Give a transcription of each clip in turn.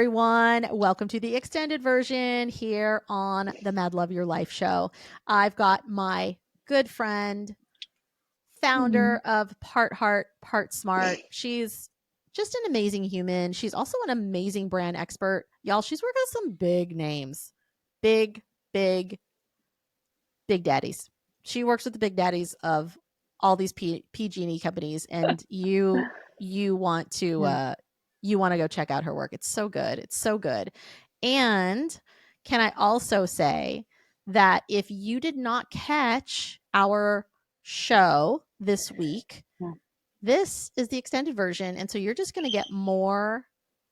Everyone, welcome to the extended version here on the MADLOVE Your Life show. I've got my good friend, founder of Part Heart, Part Smart. She's just an amazing human. She's also an amazing brand expert. Y'all, she's worked with some big names. Big, big, big daddies. She works with the big daddies of all these PG&E companies, and you want to go check out her work. It's so good. It's so good. And can I also say that if you did not catch our show this week, this is the extended version, and so you're just going to get more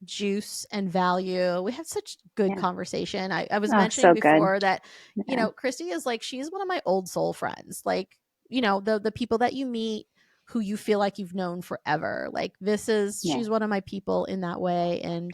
juice and value. We had such good conversation. I was mentioning before that, you know, Christi is like, she's one of my old soul friends. Like, you know, the people that you meet who you feel like you've known forever. Like she's one of my people in that way. And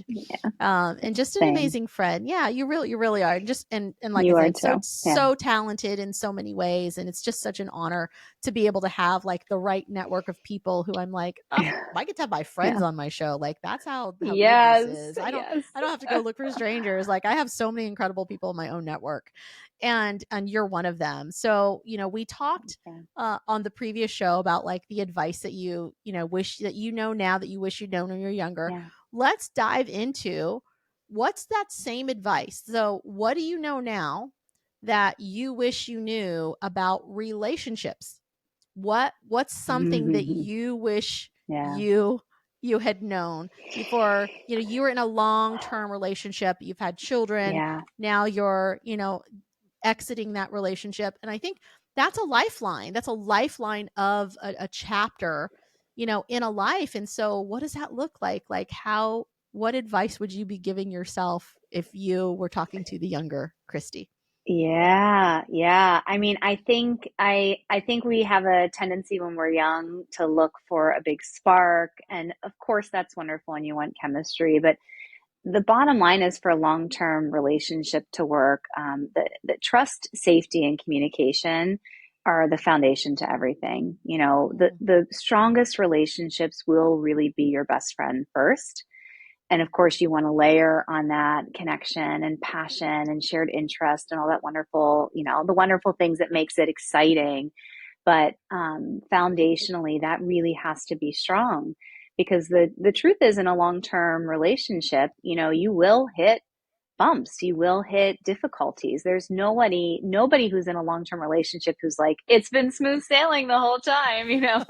just an amazing friend. Yeah, you really are. And like you I said, so talented in so many ways. And it's just such an honor to be able to have like the right network of people who I'm like, oh, I get to have my friends on my show. Like that's how good this is. I don't have to go look for strangers. Like I have so many incredible people in my own network. And you're one of them. So, you know, we talked on the previous show about like the advice that you wish that you know now that you wish you'd known when you're younger. Let's dive into what's that same advice. So what do you know now that you wish you knew about relationships? What's something that you wish you had known before, you know, you were in a long-term relationship, you've had children, now you're, you know, exiting that relationship. And I think that's a lifeline. That's a lifeline of a chapter, you know, in a life. And so what does that look like? Like what advice would you be giving yourself if you were talking to the younger Christi? Yeah. I mean, I think we have a tendency when we're young to look for a big spark. And of course that's wonderful and you want chemistry, but the bottom line is for a long-term relationship to work, the trust, safety, and communication are the foundation to everything. You know, the strongest relationships will really be your best friend first. And of course, you want to layer on that connection and passion and shared interest and all that wonderful, you know, the wonderful things that makes it exciting. But foundationally, that really has to be strong because the truth is in a long-term relationship, you know, you will hit bumps, you will hit difficulties. There's nobody who's in a long-term relationship who's like, it's been smooth sailing the whole time, you know,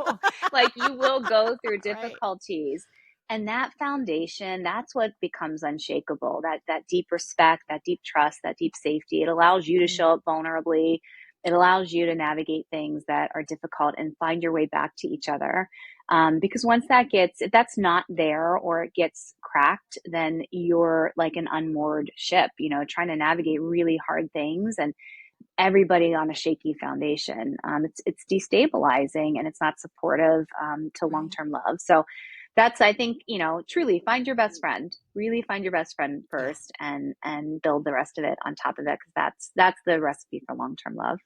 like you will go through difficulties. And that foundation, that's what becomes unshakable, that deep respect, that deep trust, that deep safety. It allows you to show up vulnerably. It allows you to navigate things that are difficult and find your way back to each other. Because once if that's not there or it gets cracked, then you're like an unmoored ship, you know, trying to navigate really hard things and everybody on a shaky foundation. It's destabilizing and it's not supportive to long-term love. So that's, I think, you know, truly find your best friend, really find your best friend first and build the rest of it on top of it. Cause that's the recipe for long-term love.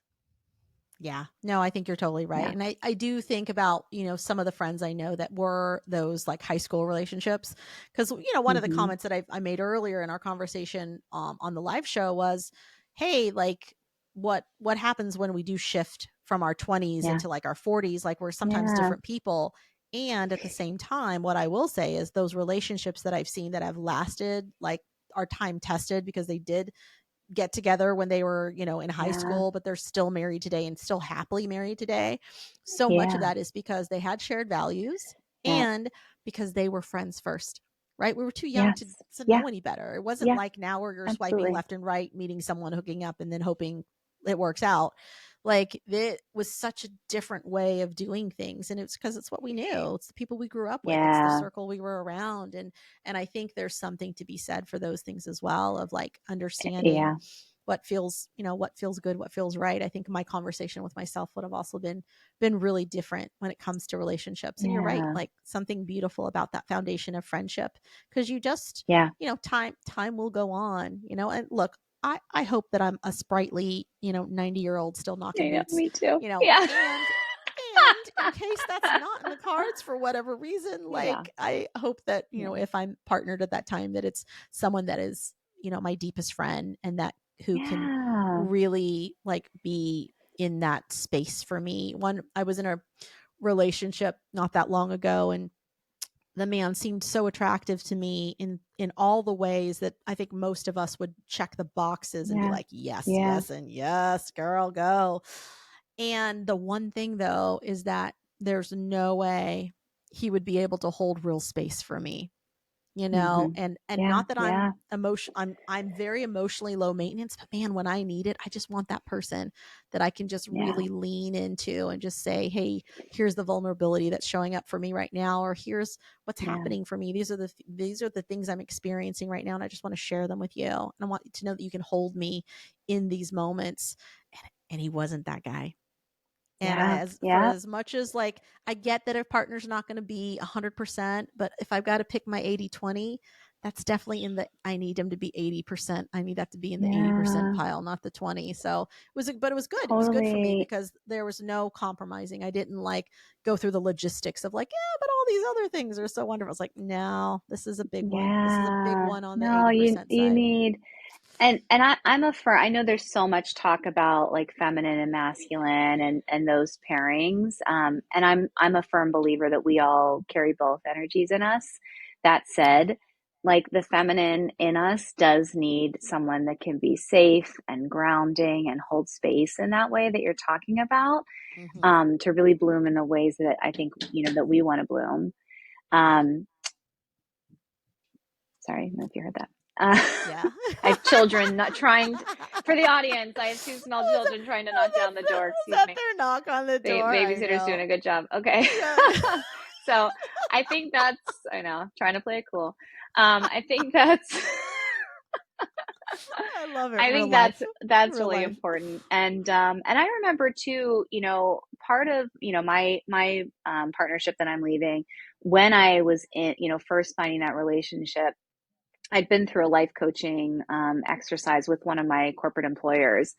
Yeah, no, I think you're totally right. And I do think about, you know, some of the friends I know that were those like high school relationships. Cause, you know, one of the comments that I made earlier in our conversation on the live show was, hey, like what happens when we do shift from our 20s into like our 40s? Like we're sometimes different people. And at the same time, what I will say is those relationships that I've seen that have lasted, like are time tested because they did get together when they were, you know, in high school, but they're still married today and still happily married today. So much of that is because they had shared values and because they were friends first, right? We were too young to know any better. It wasn't like now where you're swiping left and right, meeting someone, hooking up, and then hoping it works out. Like it was such a different way of doing things. And it's because it's what we knew. It's the people we grew up with. It's the circle we were around. And I think there's something to be said for those things as well, of like understanding what feels, you know, what feels good, what feels right. I think my conversation with myself would have also been really different when it comes to relationships. And you're right, like something beautiful about that foundation of friendship, because you just, you know, time will go on, you know, and look, I hope that I'm a sprightly, you know, 90-year-old still knocking boots. Me too. You know, in case that's not in the cards for whatever reason, Yeah. like I hope that, Yeah. if I'm partnered at that time, that it's someone that is, my deepest friend, and that who can Yeah. really like be in that space for me. I was in a relationship not that long ago, and the man seemed so attractive to me in all the ways that I think most of us would check the boxes and be Yeah. like, yes, Yeah. yes, and yes, girl, go. And the one thing though is that there's no way he would be able to hold real space for me, Mm-hmm. and Yeah. not that Yeah. I'm very emotionally low maintenance, but man, when I need it, I just want that person that I can just Yeah. really lean into and just say, hey, here's the vulnerability that's showing up for me right now, or here's what's Yeah. happening for me. These are the things I'm experiencing right now, and I just want to share them with you, and I want you to know that you can hold me in these moments. And he wasn't that guy. And Yeah. as for Yeah. as much as like I get that a partner's not going to be 100%, but if I've got to pick my 80-20, that's definitely in the I need him to be 80%. I need that to be in the 80% Yeah. pile, not the 20. So but it was good. It was good for me Totally. because there was no compromising. I didn't like go through the logistics of like, yeah, but all these other things are so wonderful. It's like, no, this is a big one. This is a big Yeah. one on the No, you 80% you side. need I'm a I know there's so much talk about like feminine and masculine and those pairings. And I'm a firm believer that we all carry both energies in us. That Yeah. said, like the feminine in us does need someone that can be safe and grounding and hold space in that way that you're talking about, Mm-hmm. to really bloom in the ways that I think, that we want to bloom. Yeah. Um, Sorry, I don't know if you heard that. Uh, Yeah. I have children not trying to, for the audience. I have two small children trying to knock down the door. Was Excuse that me. their knock on the door? I Babysitter's doing know. a good job. Okay. Yeah. So I think that's, I know, trying to play it cool. I think that's, I love it. I Real think life. that's Real really life. important. And I remember too, part of, my partnership that I'm leaving, when I was in, first finding that relationship, I'd been through a life coaching exercise with one of my corporate employers,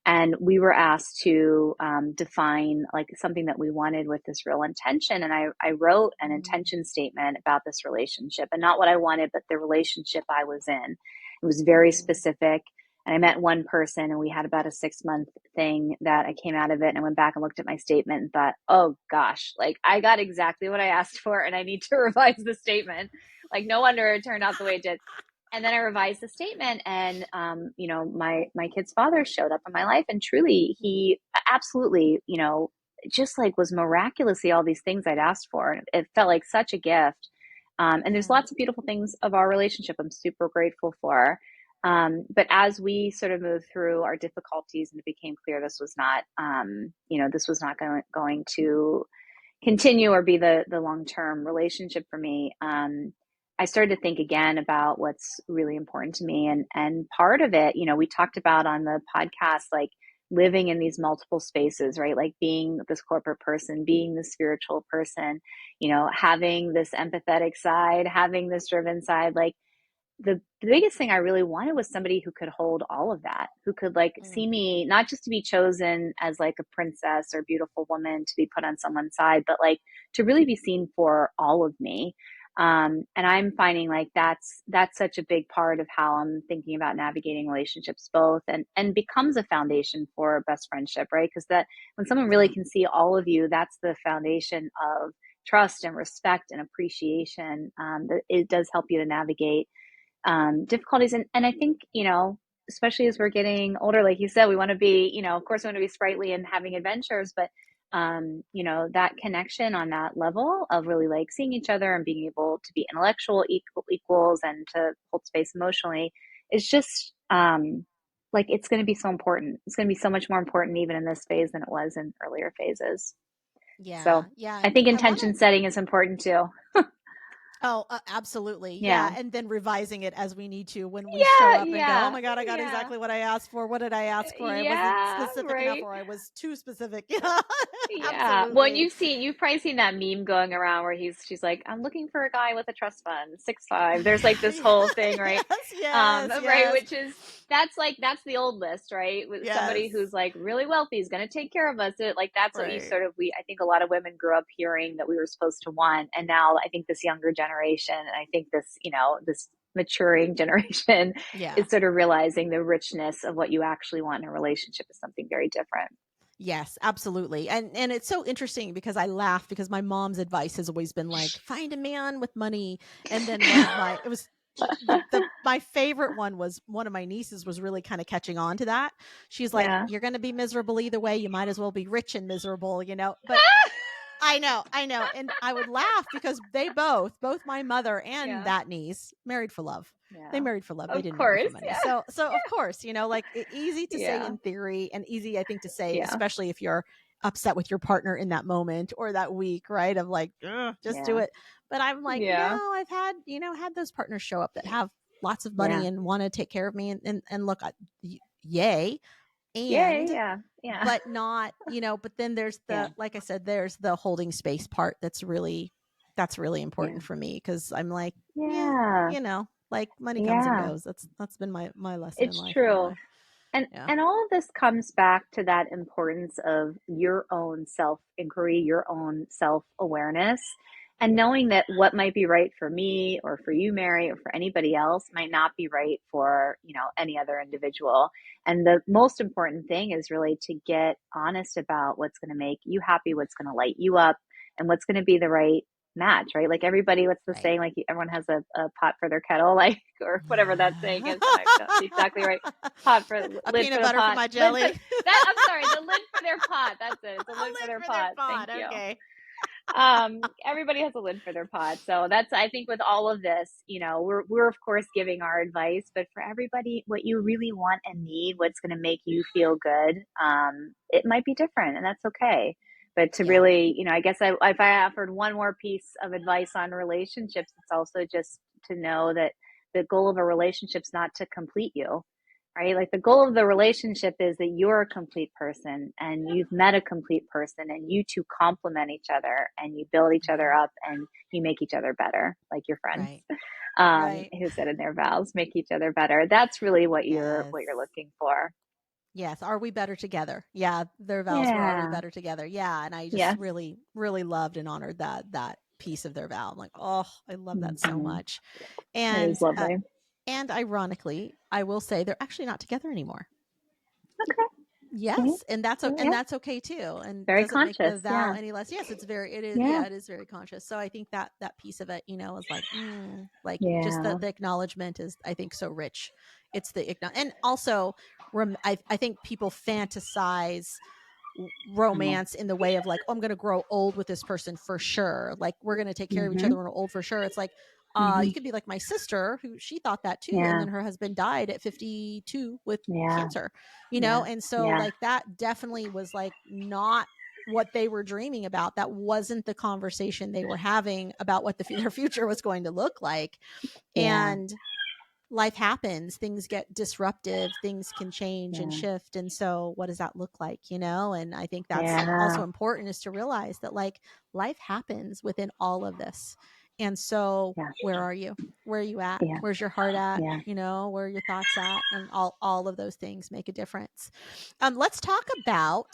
and we were asked to define like something that we wanted with this real intention. And I wrote an Mm, intention statement about this relationship, and not what I wanted, but the relationship I was in. It was very mm, specific. And I met one person, and we had about a 6 month thing that I came out of it. And I went back and looked at my statement and thought, oh gosh, like I got exactly what I asked for, and I need to revise the statement. Like, no wonder it turned out the way it did. And then I revised the statement, and my kid's father showed up in my life, and truly, he absolutely, just like was miraculously all these things I'd asked for, and it felt like such a gift. And there's yeah. lots of beautiful things of our relationship I'm super grateful for. But as we sort of moved through our difficulties, and it became clear this was not going to continue or be the long term relationship for me. I started to think again about what's really important to me, and part of it, we talked about on the podcast, like living in these multiple spaces, right? Like being this corporate person, being the spiritual person, having this empathetic side, having this driven side, like the biggest thing I really wanted was somebody who could hold all of that, who could like see Mm, me not just to be chosen as like a princess or beautiful woman to be put on someone's side, but like to really be seen for all of me. And I'm finding like that's such a big part of how I'm thinking about navigating relationships, both and becomes a foundation for best friendship, right? Because that when someone really yeah. can see all of you, that's the foundation of trust and respect and appreciation. That it does help you to navigate difficulties. And I think, especially as we're getting older, like you said, we want to be, of course, we want to be sprightly and having adventures, but, that connection on that level of really like seeing each other and being able to be intellectual equals and to hold space emotionally is just, like, it's going to be so important. It's going to be so much more important even in this phase than it was in earlier phases. Yeah. So Yeah. I And think I want to intention setting is important too. Oh, absolutely. Yeah. Yeah, and then revising it as we need to when we show Yeah. up and go, "Oh Yeah. my god, I got Yeah. exactly what I asked for. What did I ask for? I wasn't Yeah, specific enough, right. or I was too specific." Yeah. Yeah. Well, and Absolutely. you've probably seen that meme going around where she's like, I'm looking for a guy with a trust fund, 6'5". There's like this Yeah, whole thing, right? yes, yes, Right, yes. which is that's the old list, right? With somebody who's Yes. like really wealthy is going to take care of us. Like that's what you Right. sort of I think a lot of women grew up hearing that we were supposed to want. And now I think this younger generation, and I think this, this maturing generation Yeah. is sort of realizing the richness of what you actually want in a relationship is something very different. Yes, absolutely. And it's so interesting because I laugh because my mom's advice has always been like, find a man with money. And then one of my it was the my favorite one was one of my nieces was really kind of catching on to that. She's like, Yeah. you're going to be miserable either way. You might as well be rich and miserable, But I know. And I would laugh because they both my mother and Yeah. that niece married for love. They Yeah. married for love. They Of didn't marry for course. money. Yeah. So of course, like easy to say Yeah. in theory and easy, I think, to say, Yeah. especially if you're upset with your partner in that moment or that week, right? Of like, "Ugh, just do Yeah. it." But I'm like, Yeah. no, I've had, had those partners show up that have lots of money Yeah. and want to take care of me and look, yay. Yay. And Yeah. Yeah. but not, but then there's Yeah. the, like I said, there's the holding space part that's really Yeah. important for me because I'm like, yeah, Yeah. like money comes and Yeah. goes. That's been my lesson in It's life true. anyway. And Yeah. and all of this comes back to that importance of your own self-inquiry, your own self-awareness, and knowing that what might be right for me or for you, Mary, or for anybody else might not be right for, any other individual. And the most important thing is really to get honest about what's going to make you happy, what's going to light you up, and what's going to be the right match, right? Like everybody, what's the Right. saying? Like everyone has a pot for their kettle, like, or whatever that saying is. And I don't be exactly right. Pot for A lid for peanut the butter for pot. my Lid for jelly. that. I'm sorry, the lid for their pot. That's it. It's a A lid for lid their for their pot. Thank pot. you. Okay. Everybody has a lid for their pot. So that's, I think, with all of this, we're of course giving our advice, but for everybody, what you really want and need, what's going to make you feel good, it might be different, and that's okay. But to Yeah. really, I guess if I offered one more piece of advice on relationships, it's also just to know that the goal of a relationship is not to complete you, right? Like the goal of the relationship is that you're a complete person and you've met a complete person and you two complement each other and you build each other Mhm. up and you make each other better, like your friends, Right. Right. who said in their vows, make each other better. That's really Yes. what you're looking for. Yes. Are we better together? Yeah. Their vows were, are we Yeah. better together? Yeah. And I just Yes. really, really loved and honored that piece of their vow. I'm like, oh, I love that so Mm-hmm. much. That is And lovely. and ironically, I will say they're actually not together anymore. Okay. See? Yes, and Yeah. that's okay too, and Very doesn't make the conscious. vow Yeah. any less. Yes, it's very, it is, Yeah. yeah, it is very conscious. So I think that piece of it, is like, like just Yeah. the acknowledgement is, I think, so rich. It's the and also, I think people fantasize Yeah. romance in the way of like, oh, I'm going to grow old with this person for sure. Like we're going to take care of each Mm-hmm. other when we're old for sure. It's like, Mm-hmm. you could be like my sister who she thought that too. And Yeah. then her husband died at 52 with Yeah. cancer, Yeah. And so Yeah. like that definitely was like not what they were dreaming about. That wasn't the conversation they were having about what their future was going to look like. Yeah. And life happens, things get disruptive, things can change and Yeah. shift, and so what does that look like, and I think that's Yeah. also important, is to realize that like life happens within all of this. And so Yeah. where are you, where are you at, Yeah. where's your heart at, Yeah. where are your thoughts at, and all of those things make a difference. Let's talk about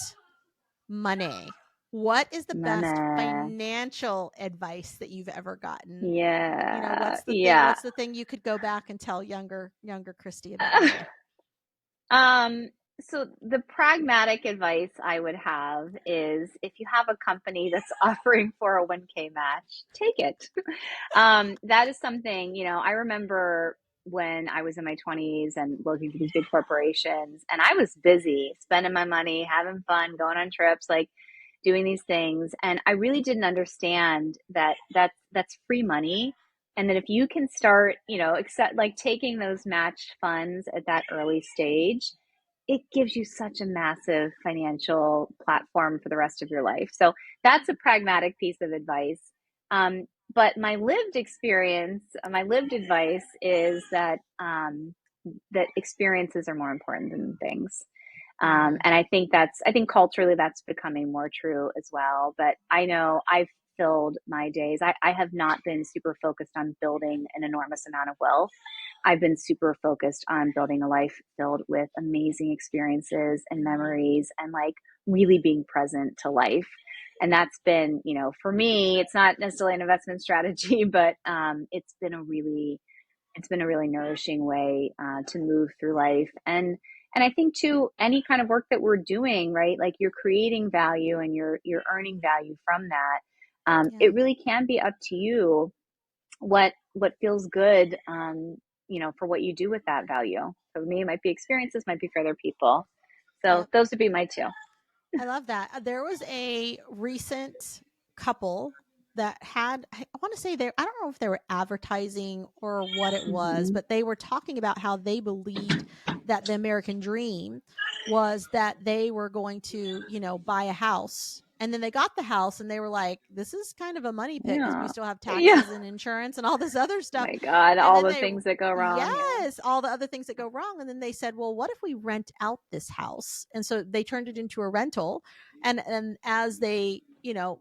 money. What is the best Mana. financial advice that you've ever gotten? Yeah. Yeah. What's the thing you could go back and tell younger Christy about money? um, so the pragmatic advice I would have is if you have a company that's offering 401k match, take it. That is something, I remember when I was in my 20s and working for these big corporations, and I was busy spending my money, having fun, going on trips, like doing these things. And I really didn't understand that that's free money. And that if you can start, accept like taking those matched funds at that early stage, it gives you such a massive financial platform for the rest of your life. So that's a pragmatic piece of advice. But my lived experience, my lived advice is that experiences are more important than things. Mm-hmm. And I think culturally that's becoming more true as well. But I know I've filled my days. I have not been super focused on building an enormous amount of wealth. I've been super focused on building a life filled with amazing experiences and Mhm. memories and like really being present to life. And that's been, for me, it's not necessarily an investment strategy, but it's been a really nourishing way to move through life. And I think too, any kind of work that we're doing, right? Like you're creating value and you're earning value from that. Yeah. It really can be up to you what feels good, for what you do with that value. For me, it might be experiences, might be for other people. So Yep. those would be my two. I love that. There was a recent couple that had, I want to say I don't know if they were advertising or what it was, Hmm. but they were talking about how they believed that the American dream was that they were going to, buy a house. And then they got the house and they were like, this is kind of a money pit because we Yeah. still have Yeah. taxes and insurance and all this other Oh stuff. my God, And all then the they, things that go wrong. Yeah. yes, all the other things that go wrong. And then they said, well, what if we rent out this house? And so they turned it into a rental. And as they,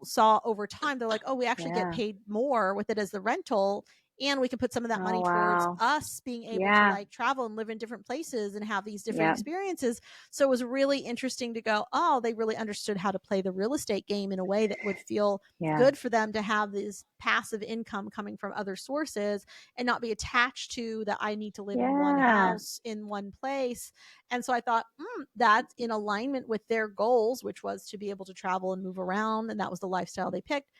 saw over time, they're like, oh, we actually get Yeah. paid more with it as the rental. And we can put some of that Oh money towards wow. us being able to Yeah. like travel and live in different places and have these different Yeah. experiences. So it was really interesting to go, oh, they really understood how to play the real estate game in a way that would feel Yeah. good for them to have this passive income coming from other sources and not be attached to that I need to live in one Yeah. house in one place. And so I thought, that's in alignment with their goals, which was to be able to travel and move around. And that was the lifestyle they picked.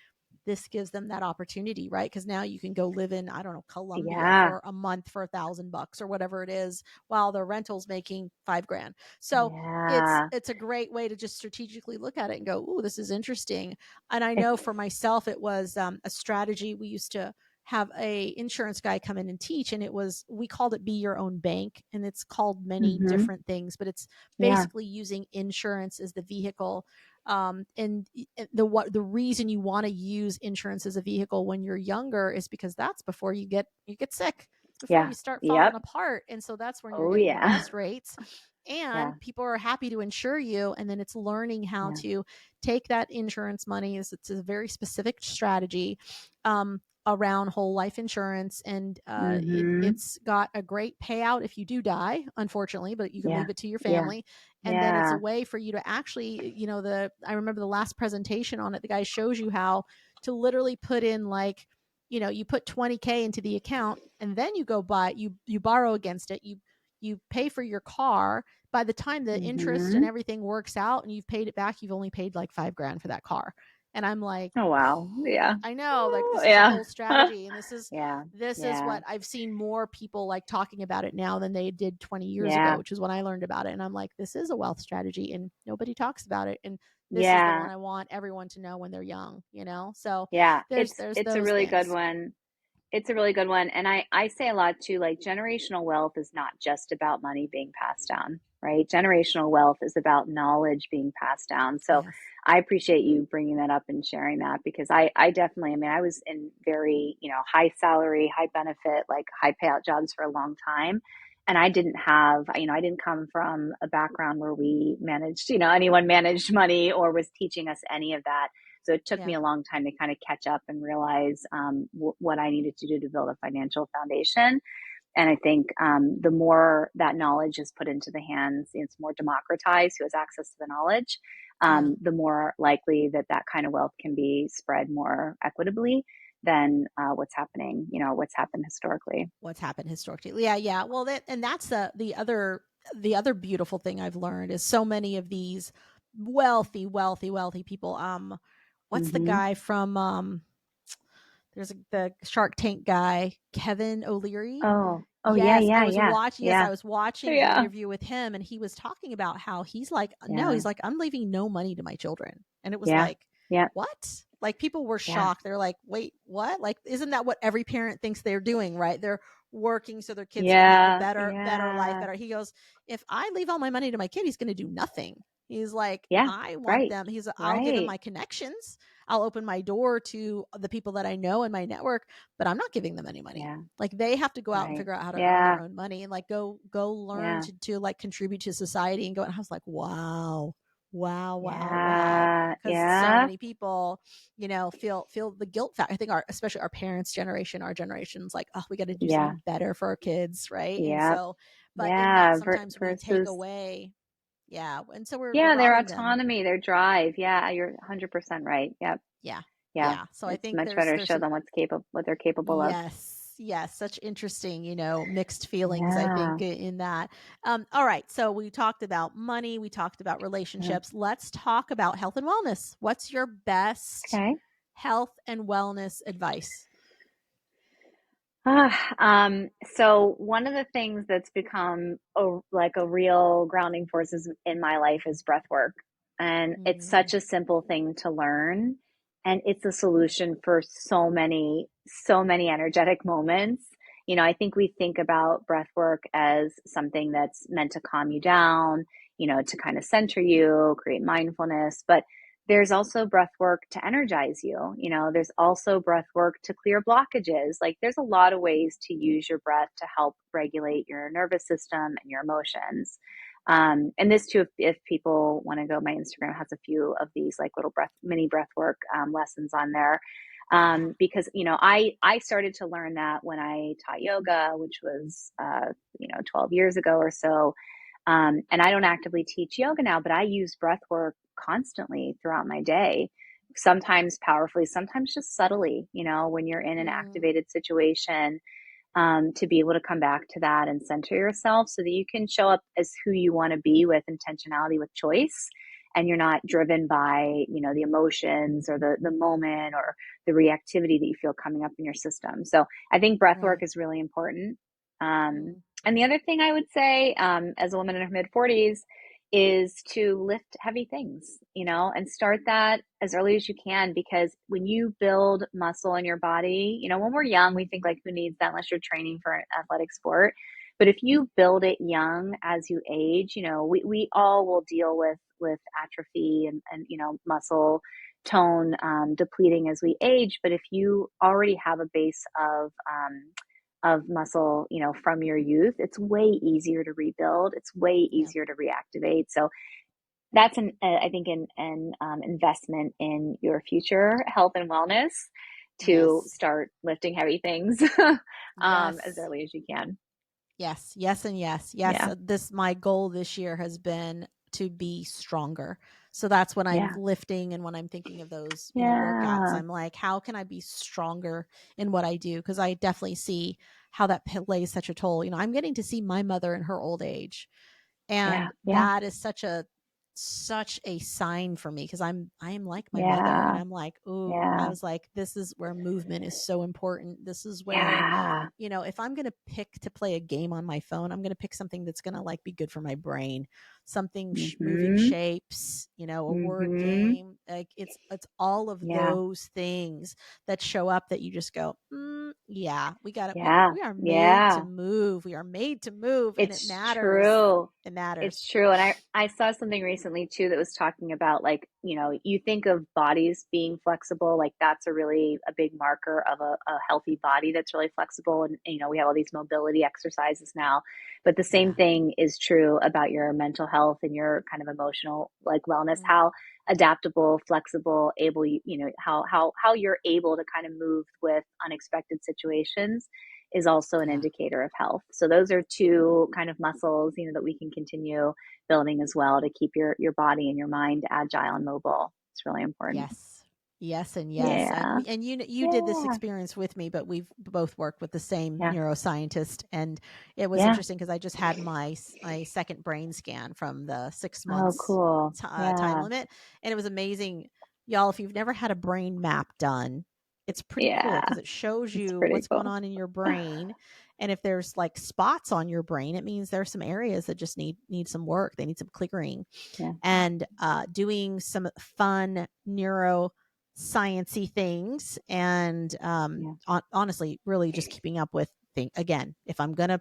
This gives them that opportunity, right? Because now you can go live in, I don't know, Colombia Yeah. for a month for $1,000 or whatever it is, while the rental's making $5,000. So Yeah. it's a great way to just strategically look at it and go, "Ooh, this is interesting." And I know for It's myself, it was a strategy. We used to have a insurance guy come in and teach, and we called it "Be Your Own Bank," and it's called many hmm different things, but it's yeah. basically using insurance as the vehicle. And the reason you want to use insurance as a vehicle when you're younger is because that's before you get sick. It's before Yeah. you start falling Yep. apart, and so that's when you're Oh getting the yeah. best rates Yeah. and people are happy to insure you. And then it's learning how Yeah. to take that insurance money. It's a very specific strategy around whole life insurance, and hmm it's got a great payout if you do die, unfortunately, but you can Yeah. leave it to your Yeah. family. And then it's a Yeah. way for you to actually, the I remember the last presentation on it, the guy shows you how to literally put in like, you put 20K into the account, and then you go buy, you borrow against it, you pay for your car. By the time the interest and hmm everything works out and you've paid it back, you've only paid like $5,000 for that car. And I'm like, Oh wow. Yeah. I know, like Oh, this is a yeah. whole strategy, and this is Yeah. this is Yeah. what I've seen more people like talking about it now than they did 20 years ago, Yeah. which is when I learned about it. And I'm like, this is a wealth strategy and nobody talks about it. And this is the one Yeah. I want everyone to know when they're young. So Yeah. there's It's there's it's a those really good things. one. It's a really good one. And I say a lot too, like generational wealth is not just about money being passed down, right? Generational wealth is about knowledge being passed down. So Yes. I appreciate you bringing that up and sharing that because I definitely, I mean, I was in very, high salary, high benefit, like high payout jobs for a long time. And I didn't have, I didn't come from a background where we managed, anyone managed money or was teaching us any of that. So it took me Yeah. a long time to kind of catch up and realize what I needed to do to build a financial foundation. And I think the more that knowledge is put into the hands, it's more democratized, who has access to the knowledge, Yeah. the more likely that that kind of wealth can be spread more equitably than what's happened historically. What's happened historically. Yeah, yeah. Well, that's the other beautiful thing I've learned is so many of these wealthy, wealthy, wealthy people. What's the Hmm. guy from the Shark Tank guy, Kevin O'Leary? Oh, yeah, Yes, I yeah, was yeah, watching. Yes, yeah, I was watching an yeah, interview with him, and he was talking about how he's like, no, yeah, he's like, I'm leaving no money to my children, and it was yeah, like, yeah, what? Like people were yeah, shocked. They're like, wait, what? Like, isn't that what every parent thinks they're doing? Right? They're working so their kids can have a yeah, better life, yeah, better. He goes, if I leave all my money to my kid, he's going to do nothing. He's like, yeah. I want Right, them. I'll give him right. my connections. I'll open my door to the people that I know in my network, but I'm not giving them any money. Yeah, Like they have to go out and right. figure out how to earn their Yeah, own money and like go learn yeah, to like contribute to society and go. And I was like, wow, Wow, wow, wow. Yeah. Because so Yeah. many people, feel the guilt factor. I think especially our parents' generation, our generation's like, oh, we got to do Yeah. something better for our kids, right? And Yep. so, but in that, Yeah. sometimes we take Versus, away, yeah, and so we're yeah, their robbing them. autonomy, their drive. Yeah, you're 100% right. Yep. Yeah, Yeah. yeah. So I It's think much better to there's show some. them what they're capable of. Yes, yes, such interesting, mixed feelings, I Yeah. think, in that. All right, so we talked about money, we talked about Yeah. relationships. Let's talk about health and wellness. What's your best Okay. health and wellness advice? So one of the things that's become like a real grounding force in my life is breath work. And it's Mm, such a simple thing to learn. And it's a solution for so many energetic moments. I think we think about breath work as something that's meant to calm you down, to kind of center you, create mindfulness. But there's also breath work to energize you. There's also breath work to clear blockages. Like there's a lot of ways to use your breath to help regulate your nervous system and your emotions. And this too, if people want to go, my Instagram has a few of these like little mini breath work lessons on there. yeah. Because I started to learn that when I taught yoga, which was 12 years ago or so. And I don't actively teach yoga now, but I use breath work constantly throughout my day, sometimes powerfully, sometimes just subtly, when you're in an Mm, activated situation, to be able to come back to that and center yourself so that you can show up as who you want to be with intentionality, with choice. And you're not driven by, the emotions or the moment or the reactivity that you feel coming up in your system. So I think breath work right. is really important. Um, Mm, and the other thing I would say, as a woman in her mid 40s, is to lift heavy things, and start that as early as you can, because when you build muscle in your body, when we're young, we think like, who needs that unless you're training for an athletic sport? But if you build it young as you age, we all will deal with atrophy and muscle tone depleting as we age. But if you already have a base of muscle, from your youth, it's way easier to rebuild. It's way yeah. easier to reactivate. So that's I think an investment in your future health and wellness, to Yes. start lifting heavy things as Yes. early as you can. Yes, yes, and yes. Yes, Yeah. this my goal this year has been to be stronger. So that's when I'm Yeah. lifting and when I'm thinking of those, workouts, Yeah. I'm like, how can I be stronger in what I do? Because I definitely see how that plays such a toll. I'm getting to see my mother in her old age, Yeah. and Yeah. that is such a sign for me because I am like my mother, and Yeah. I'm like, ooh, I Yeah. was like, this is where movement is so important. This is where, Yeah. if I'm going to pick to play a game on my phone, I'm going to pick something that's going to like be good for my brain, something moving Mhm. shapes, a word Mhm. game. Like it's all of Yeah. those things that show up that you just go, yeah, we got it. We, Yeah. we are made to Yeah. move. We are made to move, and it It's matters. true. It It's matters. true. And I saw something recently too that was talking about, like, you think of bodies being flexible, like that's a big marker of a healthy body that's really flexible. And, we have all these mobility exercises now, but the same Yeah. thing is true about your mental health and your kind of emotional, like, wellness, Mm, how adaptable, flexible, able, how you're able to kind of move with unexpected situations is also an yeah. indicator of health. So those are two kind of muscles, that we can continue building as well, to keep your body and your mind agile and mobile. It's really important. Yes. Yes, and yes. Yeah. And you did this Yeah. experience with me, but we've both worked with the same Yeah. neuroscientist, and it was Yeah. interesting because I just had my second brain scan from the 6 Oh, months cool. time Yeah. limit, and it was amazing. Y'all, if you've never had a brain map done, it's pretty cool Yeah. because it shows It's you pretty what's going cool. on in your brain, and if there's like spots on your brain, it means there's some areas that just need some work. They need some clearing, Yeah. and doing some fun neuro sciency things, and Yeah. honestly really just keeping up with thing again. If I'm gonna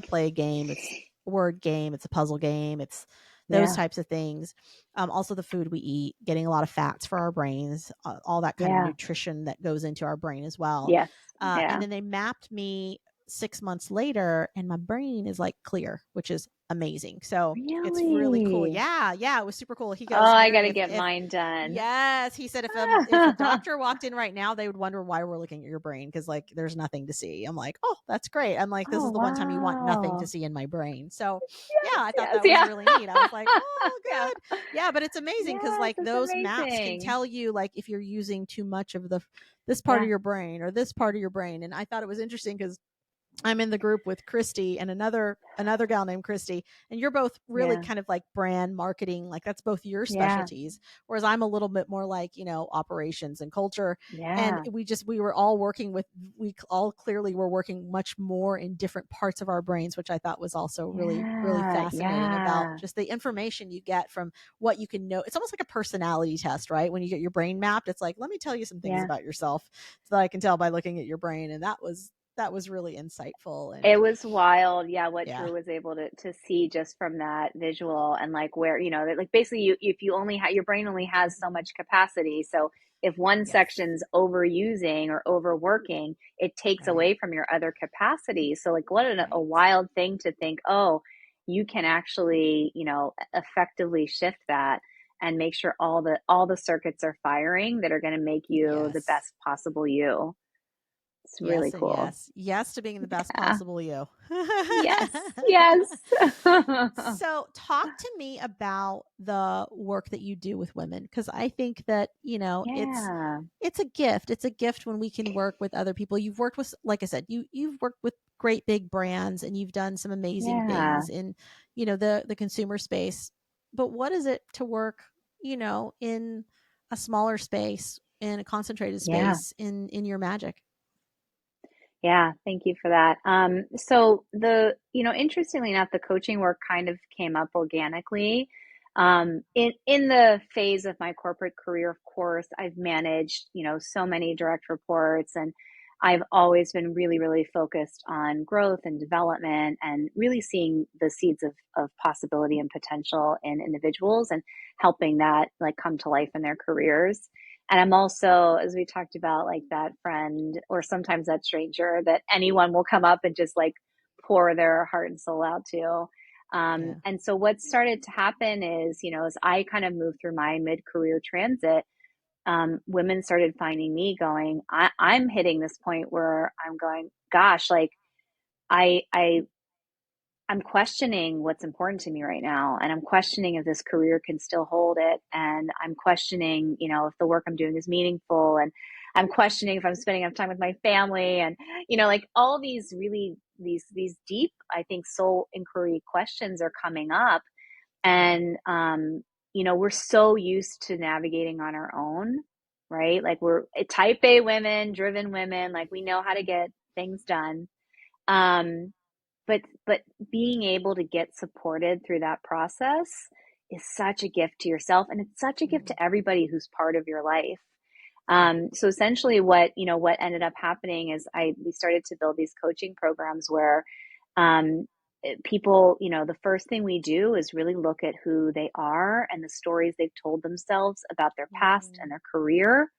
play a game, it's a word game, it's a puzzle game, it's those Yeah. types of things. Also the food we eat, getting a lot of fats for our brains, all that kind of Yeah. nutrition that goes into our brain as well. Yes. And Yeah. then they mapped me 6 months later, and my brain is like clear, which is amazing. So it's really cool. Really? Yeah, yeah, it was super cool. He Oh, goes, I Mary, gotta get if mine done. yes, he said if a doctor walked in right now, they would wonder why we're looking at your brain because like there's nothing to see. I'm like, oh, that's great. I'm like, this Oh, is the one time you want nothing to wow. see in my brain. So yeah, Yes, I thought yes, that was yeah. really neat. I was like, oh, Yeah. good. Yeah, but it's amazing because Yes, like that's those maps can amazing. tell you like if you're using too much of the this part of Yeah, your brain or this part of your brain. And I thought it was interesting because I'm in the group with Christy and another gal named Christy, and you're both really yeah, kind of like brand marketing, like that's both your yeah, specialties. Whereas I'm a little bit more like operations and culture, and yeah, we were all working with we all clearly were working much more in different parts of our brains, which I thought was also really yeah, fascinating about yeah, just the information you get from what you can know. It's almost like a personality test, right? When you get your brain mapped, it's like let me tell you some things yeah. about yourself so that I can tell by looking at your brain, and that was really insightful and It was wild, yeah, what yeah, Drew was able to see just from that visual and like where, that like basically you if you only have your brain only has so much capacity. So if one yes, section's overusing or overworking, it takes right, away from your other capacities. So like what a right, wild thing to think, oh, you can actually, effectively shift that and make sure all the circuits are firing that are going to make you the yes, best possible you. It's really yes, and cool. yes, yes to being the best Yeah. possible you. Yes, yes. So, talk to me about the work that you do with women because I think that, Yeah, it's a gift. It's a gift when we can work with other people. You've worked with like I said, you've worked with great big brands and you've done some amazing yeah, things in, the consumer space. But what is it to work, in a smaller space, in a concentrated yeah, space in your magic? yeah. Thank you for that. So interestingly enough, the coaching work kind of came up organically. In the phase of my corporate career, of course, I've managed, so many direct reports, and I've always been really, really focused on growth and development and really seeing the seeds of possibility and potential in individuals and helping that like come to life in their careers. And I'm also, as we talked about, like that friend or sometimes that stranger that anyone will come up and just like pour their heart and soul out to. Yeah. And so what started to happen is, as I kind of moved through my mid-career transit, women started finding me going, I'm hitting this point where I'm going, gosh, like I I'm questioning what's important to me right now. And I'm questioning if this career can still hold it. And I'm questioning, if the work I'm doing is meaningful. And I'm questioning if I'm spending enough time with my family. And, like all these really, these deep, I think, soul inquiry questions are coming up. Yeah. And, we're so used to navigating on our own, right? Like we're type A women, driven women, like we know how to get things done. Um, but being able to get supported through that process is such a gift to yourself, and it's such a gift Mhm. to everybody who's part of your life. Yeah. So essentially what ended up happening is we started to build these coaching programs where um, people, the first thing we do is really look at who they are and the stories they've told themselves about their past and Mm. their career,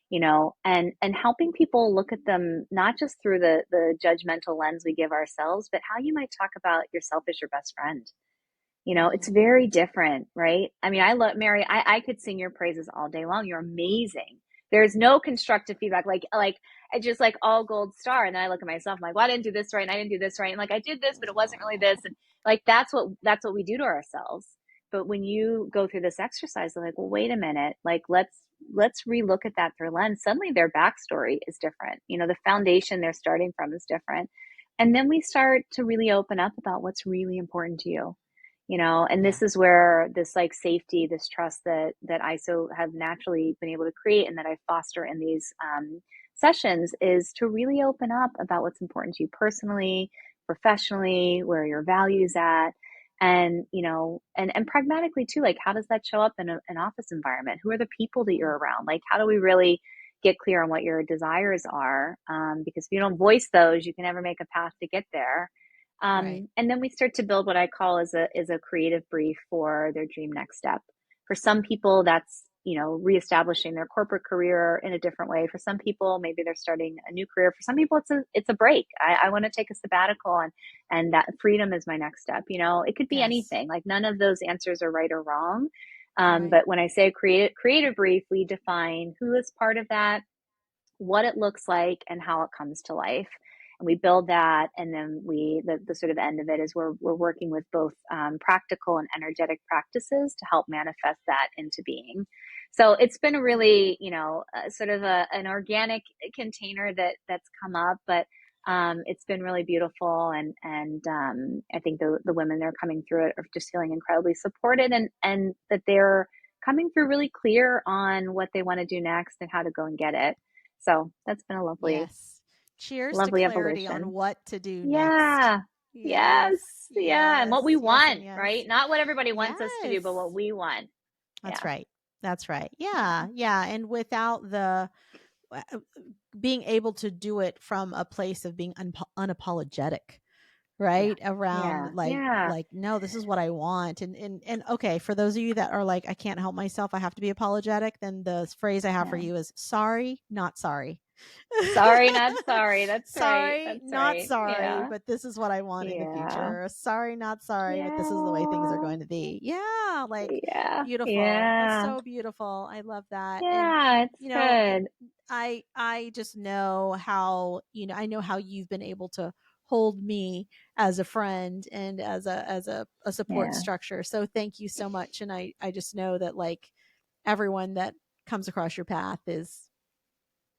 and helping people look at them not just through the judgmental lens we give ourselves, but how you might talk about yourself as your best friend. It's Mm. very different, right? I mean, I love Mary. I could sing your praises all day long. You're amazing. There's no constructive feedback, like I just like all gold star. And then I look at myself, I'm like, well, I didn't do this right, and I didn't do this right, and like I did this, but it wasn't really this, and like that's what we do to ourselves. But when you go through this exercise, they're like, well, wait a minute, like let's relook at that through lens. Suddenly, their backstory is different. The foundation they're starting from is different, and then we start to really open up about what's really important to you, and Yeah. this is where this like safety, this trust that I so have naturally been able to create and that I foster in these sessions is to really open up about what's important to you personally, professionally, where your values at, and and pragmatically too, like how does that show up in an office environment? Who are the people that Mm. you're around? Like how do we really get clear on what your desires are? Because if you don't voice those, you can never make a path to get there. Right. And then we start to build what I call is a creative brief for their dream next step. For some people, that's reestablishing their corporate career in a different way. For some people, maybe they're starting a new career. For some people, it's a break. I want to take a sabbatical, and that freedom is my next step. It could be Yes. anything. Like, none of those answers are right or wrong. Right. But when I say create a brief, we define who is part of that, what it looks like, and how it comes to life. And we build that, and then the sort of end of it is we're working with both practical and energetic practices to help manifest that into being. So it's been a really, sort of an organic container that's come up, but it's been really beautiful, and I think the women that are coming through it are just feeling incredibly supported, and that they're coming through really clear on what they want to do next and how to go and get it. So that's been a lovely, Yes. Cheers to lovely clarity on evolution. what to do next. Yeah. Yes. Yes. Yeah. And Yes. what we Yes. And want, yes. right? Not what everybody wants us to do, but what Yes. we want. That's Yeah. right. That's right. Yeah. Yeah. Yeah. And without the uh, being able to do it from a place of being unapologetic, Yeah. right? Around Yeah. Yeah. like, no, this is what I want. And okay, for those of you that are like, I can't help myself, I have to be apologetic, then the phrase I have for Yeah. you is sorry, not sorry. Sorry, not sorry. That's right. Sorry, That's not right. sorry, Yeah. but this is what I want in the Yeah. future. Sorry, not sorry, but this is the way things are Yeah. going to be. Yeah, like Yeah. beautiful. That's Yeah. so beautiful. I love that. And Yeah. It's you know, good. I just know how, I know how you've been able to hold me as a friend and as a support Yeah. structure. So thank you so much. And I just know that like everyone that comes across your path is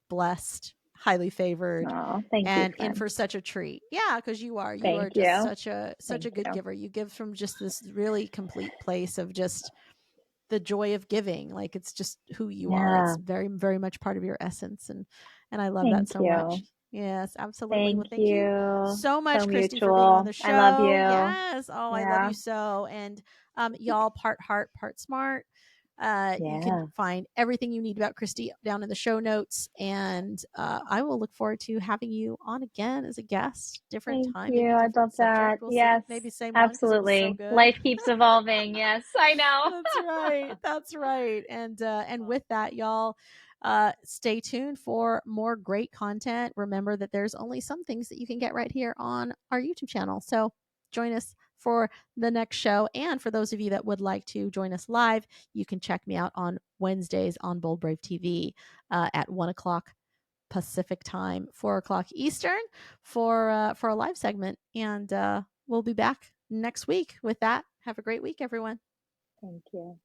blessed, highly favored, Oh, thank you, and in friend. for such a treat. Yeah, because you are Thank just you. such a Thank good you. giver. You give from just this really complete place of just the joy of giving. Like it's just who you are. It's Yeah. very, very much part of your essence. And I love that Thank so much. you. Yes, absolutely. Well, Thank thank you you. so So much, Christy, for being on mutual. the I love show. you. Yes. Oh, I love Yeah. you so. And y'all, part heart, part smart. You can Yeah. find everything you need about Christy down in the show notes. And I will look forward to having you on again as a guest, different Thank time, you. maybe I love different subject. that. We'll see. Yes, Maybe same one because it was so absolutely. good. Life keeps evolving. Yes, I know. That's right. That's right. And with that, y'all, stay tuned for more great content. Remember that there's only some things that you can get right here on our YouTube channel. So join us for the next show. And for those of you that would like to join us live, you can check me out on Wednesdays on Bold Brave TV at 1 o'clock Pacific time, 4 o'clock Eastern for a live segment. And we'll be back next week. With that, have a great week, everyone. Thank you.